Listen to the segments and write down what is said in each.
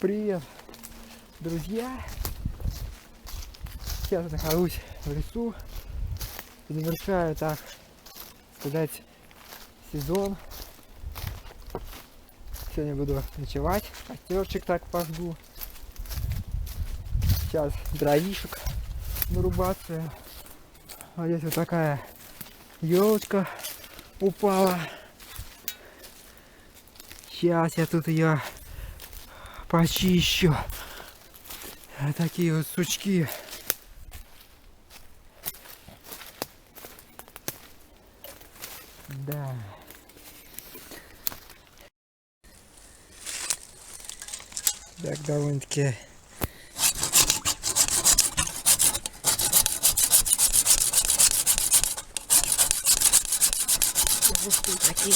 Привет, друзья! Сейчас нахожусь в лесу, завершаю, так сказать, сезон. Сегодня буду ночевать, костерчик так пожгу. Сейчас дровишек нарубаться. Вот здесь вот такая елочка упала. Сейчас я тут ее почищу. Такие вот сучки. Да. Так, довольно-таки густые такие.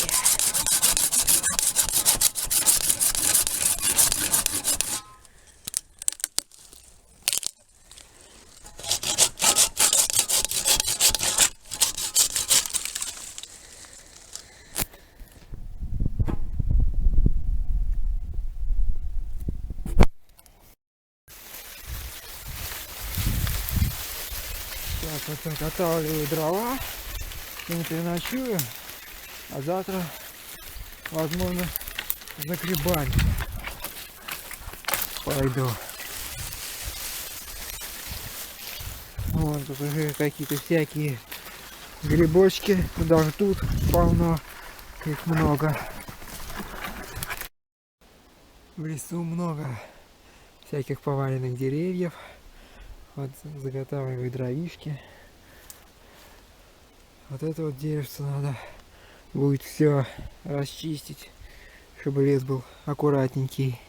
Сейчас вот заготавливаю дрова, не переночую, а завтра, возможно, за грибами пойду. Вон тут уже какие-то всякие грибочки, даже тут полно, их много. В лесу много всяких поваленных деревьев. Вот заготавливаю дровишки. Вот это вот деревце надо будет все расчистить, чтобы лес был аккуратненький.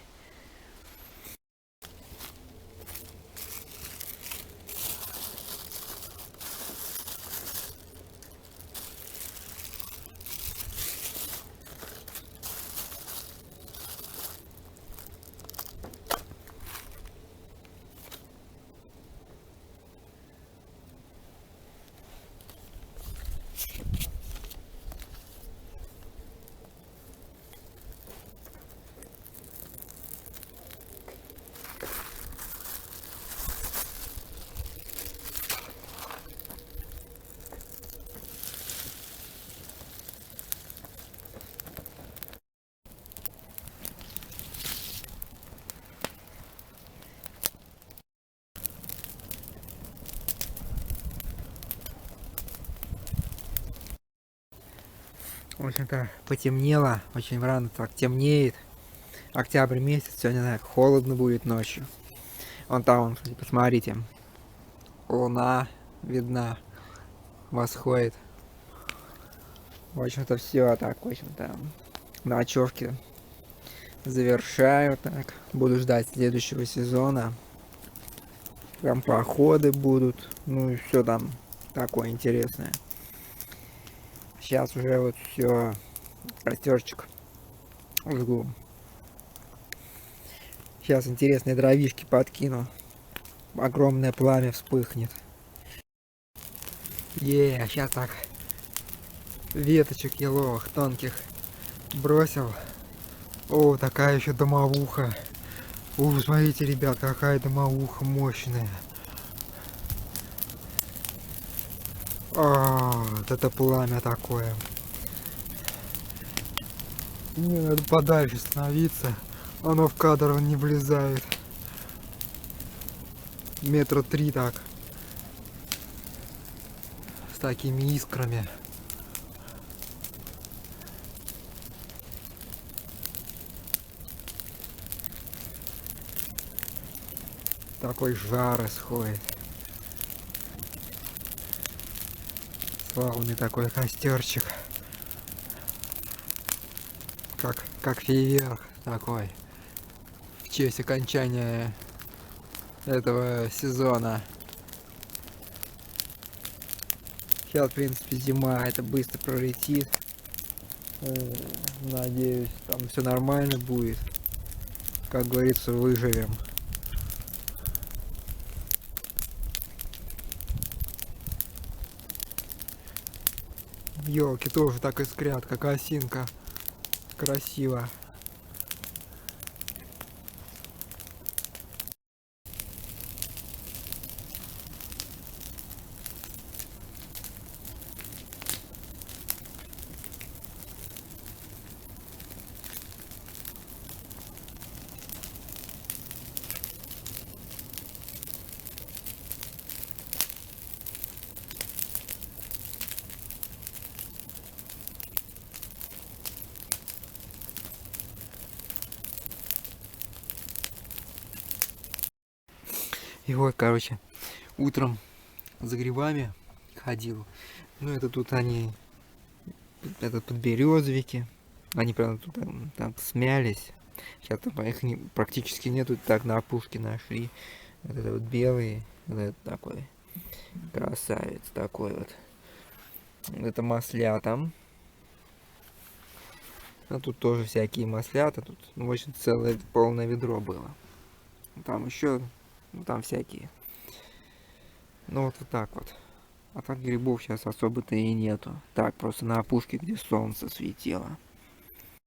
В общем-то, потемнело, очень рано так темнеет. Октябрь месяц, сегодня так холодно будет ночью. Вон там, посмотрите, луна видна, восходит. В общем-то, все так, в общем-то, ночевки завершаю так. Буду ждать следующего сезона. Там походы будут, ну и все там такое интересное. Сейчас уже вот все, костерчик жгу. Сейчас интересные дровишки подкину. Огромное пламя вспыхнет. Сейчас так веточек еловых тонких бросил. О, такая еще домовуха. Смотрите, ребят, какая домовуха мощная. Вот это пламя такое. Мне надо подальше становиться. Оно в кадр не влезает. Метра 3 так. С такими искрами. Такой жар исходит. Славный такой костерчик. Как фейерверк такой. В честь окончания этого сезона. Сейчас, в принципе, зима, это быстро пролетит. Надеюсь, там все нормально будет. Как говорится, выживем. Елки тоже так искрят, как осинка. Красиво. И вот, короче, утром за грибами ходил. Ну, это тут они, это подберезовики. Они, правда, тут там смялись. Сейчас там их практически нету, так на опушке нашли. Вот это вот белый, вот это такой красавец такой вот. Это маслята. А тут тоже всякие маслята. Тут, ну, в общем, целое полное ведро было. Там еще, ну, там всякие. Ну, вот так вот. А так грибов сейчас особо-то и нету. Так, просто на опушке, где солнце светило.